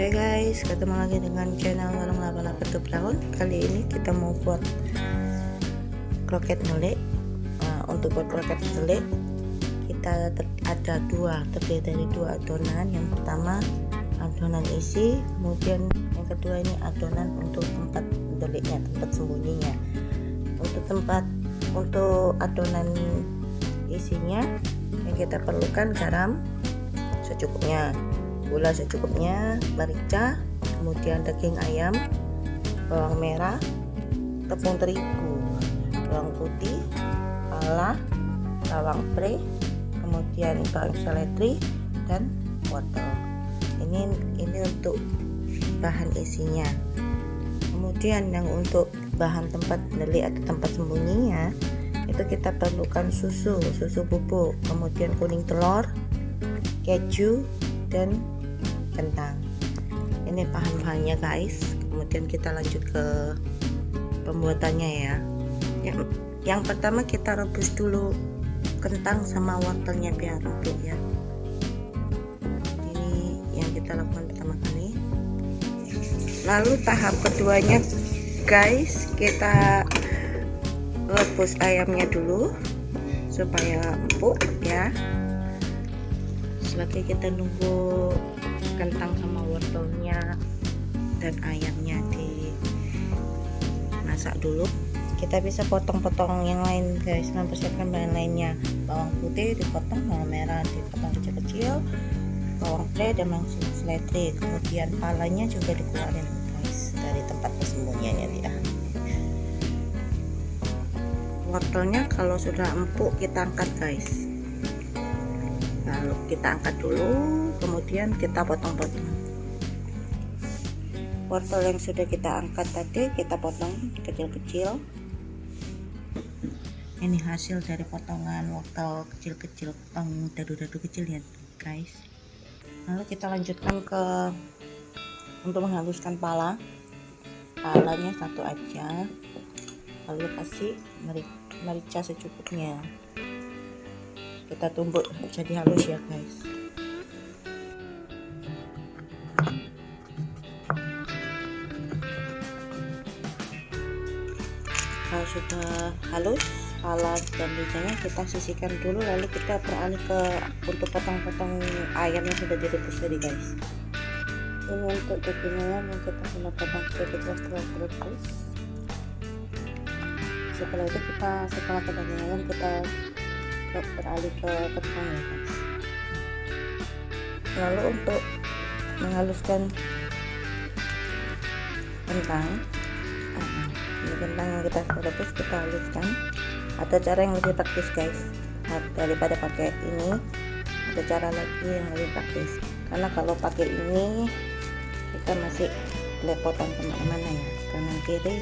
Hai guys, ketemu lagi dengan channel Warung Laba-Laba Brown. Kali ini kita mau buat kroket ngelek. Untuk buat kroket ngelek kita terdiri dari dua adonan. Yang pertama adonan isi, kemudian yang kedua ini adonan untuk tempat ngeleknya, tempat sembunyinya. Untuk adonan isinya yang kita perlukan garam secukupnya, gula secukupnya, merica, kemudian daging ayam, bawang merah, tepung terigu, bawang putih, pala, bawang pre, kemudian bawang seledri dan wortel. Ini untuk bahan isinya. Kemudian yang untuk bahan tempat neli atau tempat sembunyinya itu kita perlukan susu bubuk, kemudian kuning telur, keju, dan kentang. Ini bahan-bahannya guys. Kemudian kita lanjut ke pembuatannya ya. Yang pertama kita rebus dulu kentang sama wortelnya biar empuk ya. Ini yang kita lakukan pertama kali. Lalu tahap keduanya guys, kita rebus ayamnya dulu supaya empuk ya. Setelah kita nunggu kentang sama wortelnya dan ayamnya dimasak dulu, kita bisa potong-potong yang lain guys, mempersiapkan bahan lainnya. Bawang putih dipotong, bawang merah dipotong kecil-kecil, bawang pre dan bawang seledri, kemudian palanya juga dikeluarin guys dari tempat persembunyiannya dia. Wortelnya kalau sudah empuk kita angkat guys. Lalu kita angkat dulu, kemudian kita potong-potong. Wortel yang sudah kita angkat tadi kita potong kecil-kecil. Ini hasil dari potongan wortel kecil-kecil, potong dadu-dadu kecil ya guys. Lalu kita lanjutkan untuk menghaluskan palanya satu aja. Lalu kasih merica secukupnya. Kita tumbuk jadi halus ya guys. Kalau sudah halus pala dan mericanya kita sisihkan dulu, lalu kita beralih untuk potong-potong ayam yang sudah direbus tadi guys. Ini untuk daging ayam yang kita sudah potong kecil-kecil setelah direbus. Setelah itu setelah potong ayam kita beralih ke kentang ya guys. Lalu untuk menghaluskan kentang, ini kentang yang kita rebus kita haluskan. Ada cara yang lebih praktis guys, daripada pakai ini ada cara lagi yang lebih praktis, karena kalau pakai ini kita masih belepotan kemana-mana ya, kanan kiri,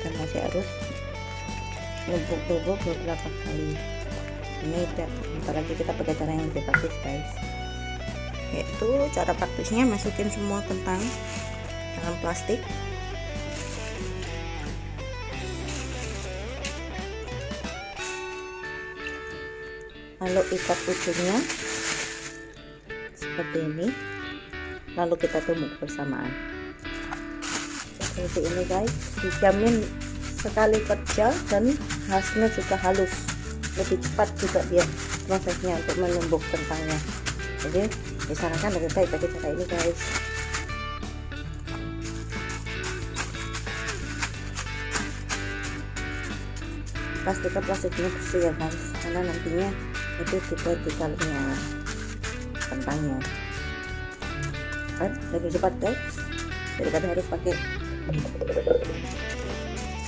dan masih harus nubuk beberapa kali. Ini bentar lagi kita pakai cara yang lebih praktis guys, yaitu cara praktisnya masukin semua kentang dalam plastik, lalu ikat ujungnya seperti ini, lalu kita tumbuk bersamaan seperti ini guys. Dijamin sekali kerja dan hasilnya juga halus, lebih cepat juga dia prosesnya untuk menumbuk kentangnya. Jadi disarankan lebih baik pakai cara ini guys. Pastikan plastiknya bersih ya guys, karena nantinya itu juga di dalamnya kentangnya kan lebih cepat guys daripada harus pakai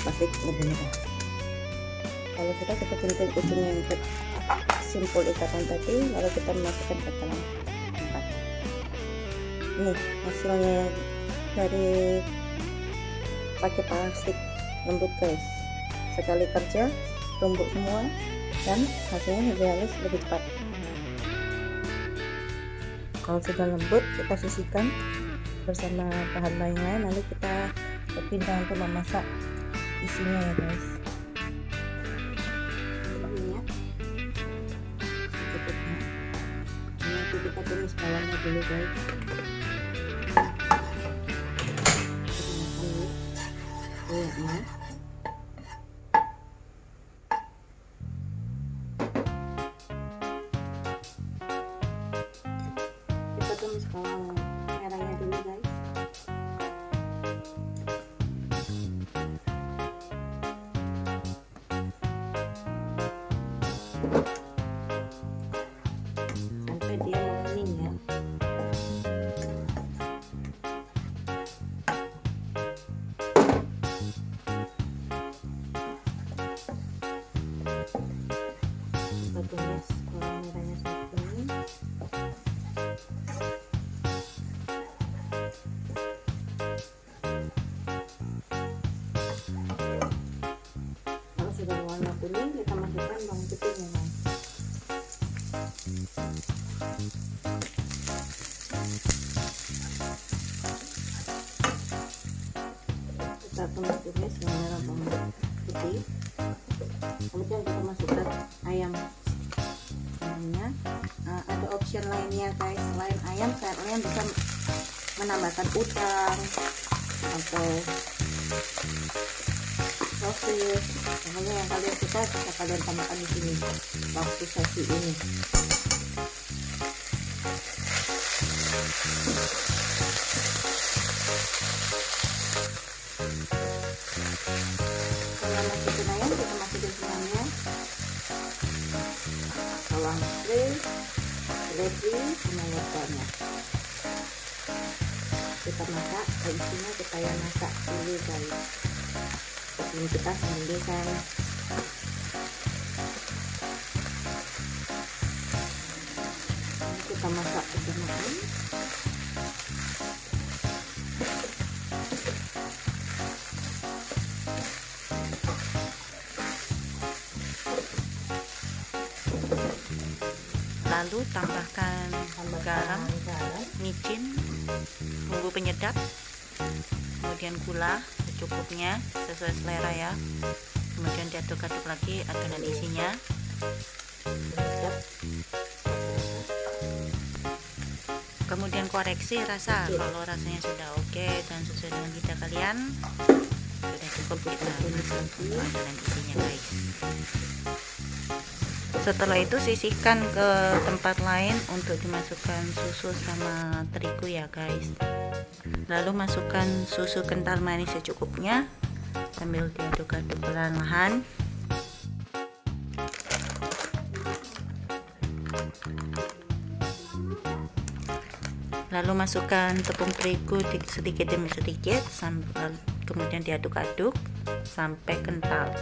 plastik lebih mudah. Kalau sudah kita gunting ujungnya yang simpul ikatan tadi, lalu kita masukkan ke dalam tempat. Ini hasilnya dari pakai plastik lembut guys, sekali kerja tumbuk semua dan hasilnya lebih halus, lebih cepat. Kalau sudah lembut kita sisihkan bersama bahan lain, lalu kita pindah untuk memasak isinya ya guys. Kita tumis bawangnya dulu guys. bawang merahnya dulu guys. Sampai dia menguning ya. Kita tumis bawang merahnya sampai kuning. Kalau sudah warna kuning, kita masukkan bawang putihnya guys. Kita tumis yang merah bawang putih. Kemudian kita masukkan ayam semuanya. Ada option lainnya guys, selain ayam kalian bisa menambahkan udang atau sosis, pokoknya yang kalian suka bisa kalian tambahkan di sini waktu sesi ini. Setelah masukin ayam, kita masukin semuanya bawang putih, seledri, sama wortelnya. Kita masak, isinya kita yang masak dulu guys. Sebelum kita sambelkan. Kita masak bersamaan. Lalu tambahkan garam, micin, bumbu penyedap, kemudian gula secukupnya sesuai selera ya. Kemudian diaduk-aduk lagi adonan isinya. Kemudian koreksi rasa, kalau rasanya sudah oke dan sesuai dengan lidah kalian, sudah cukup kita masuk adonan isinya guys. Setelah itu sisihkan ke tempat lain untuk dimasukkan susu sama terigu ya guys. Lalu masukkan susu kental manis secukupnya sambil diaduk-aduk perlahan. Lalu masukkan tepung terigu sedikit demi sedikit sambil kemudian diaduk-aduk sampai kental.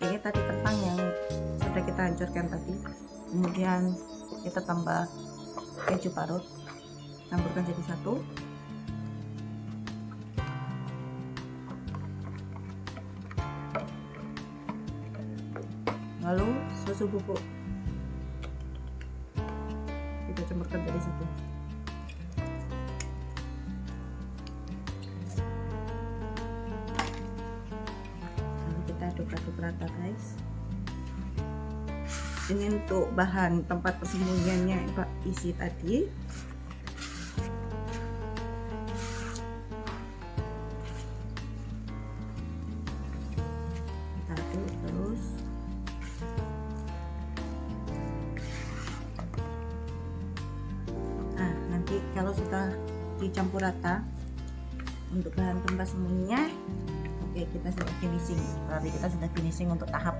Ini tadi kentang yang sudah kita hancurkan tadi, kemudian kita tambah keju parut, campurkan jadi satu. Lalu susu bubuk kita campurkan jadi satu. Lalu kita aduk-aduk rata guys. Ini untuk bahan tempat persembunyiannya isi tadi. Kita aduk terus. Nanti kalau sudah dicampur rata untuk bahan tempat sembunyinya, oke, kita sudah finishing. Berarti kita sudah finishing untuk tahap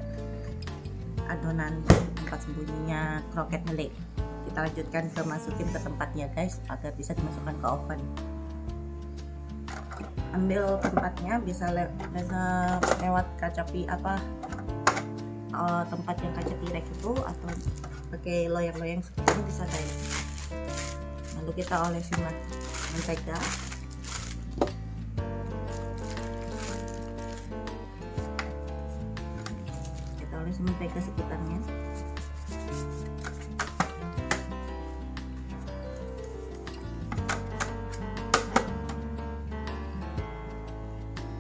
adonan tempat sembunyinya kroket melek. Kita lanjutkan ke masukin ke tempatnya guys, agar bisa dimasukkan ke oven. Ambil tempatnya, bisa lewat kaca tempat yang kaca pirek itu, atau pakai loyang-loyang seperti ini bisa guys. Lalu kita olesi mentega. Kita olesi mentega sekitarnya.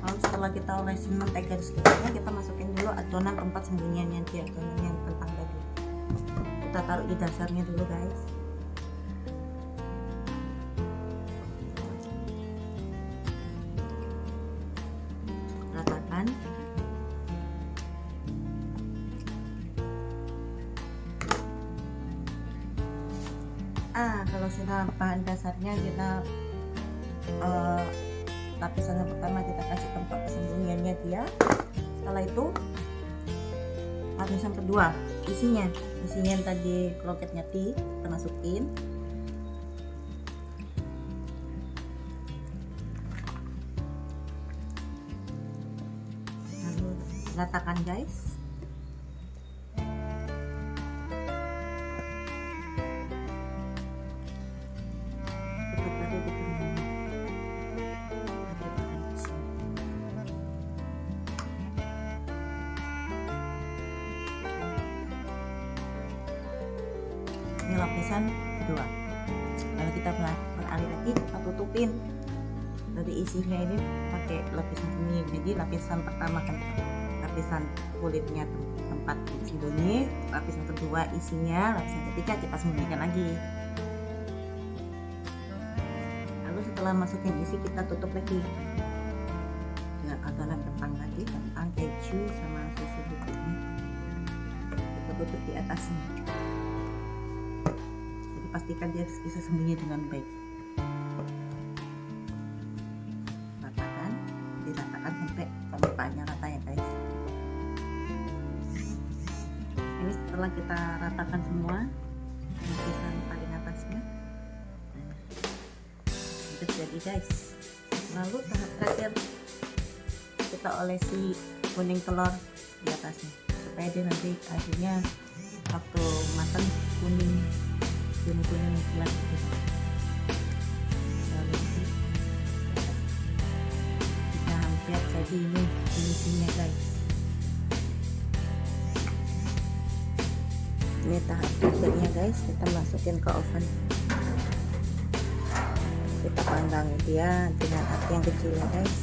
Lalu setelah setelah kita olesin mentega di sekitarnya, kita masukin dulu adonan tempat sembunyiannya dia, adonan yang kentang tadi. Kita taruh di dasarnya dulu guys. Ratakan. Kalau sudah bahan dasarnya kita lapisan yang pertama kita kasih tempat persembunyiannya dia. Setelah itu lapisan kedua isinya yang tadi kroketnya kita masukin. Lalu ratakan guys. Ini lapisan kedua. Lalu kita beralih lagi, kita tutupin dari isinya ini pakai lapisan sembunyi. Jadi lapisan pertama kan lapisan kulitnya tempat sembunyi, lapisan kedua isinya, lapisan ketiga kita sembunyikan lagi. Lalu setelah masukin isi kita tutup lagi dengan adonan kentang tadi, kentang, keju sama susu bubuknya. Kita tutup di atasnya. Pastikan dia bisa sembunyi dengan baik. Diratakan sampai permukaannya rata ya guys. Ini setelah kita ratakan semua lapisan paling atasnya, itu jadi guys. Lalu tahap terakhir kita olesi kuning telur di atasnya supaya dia nanti akhirnya waktu matang kuning jelas gitu. Lalu kita hampir jadi ini finishingnya guys. Ini tahap berikutnya guys, kita masukin ke oven. Kita panggang dia dengan api yang kecil ya guys.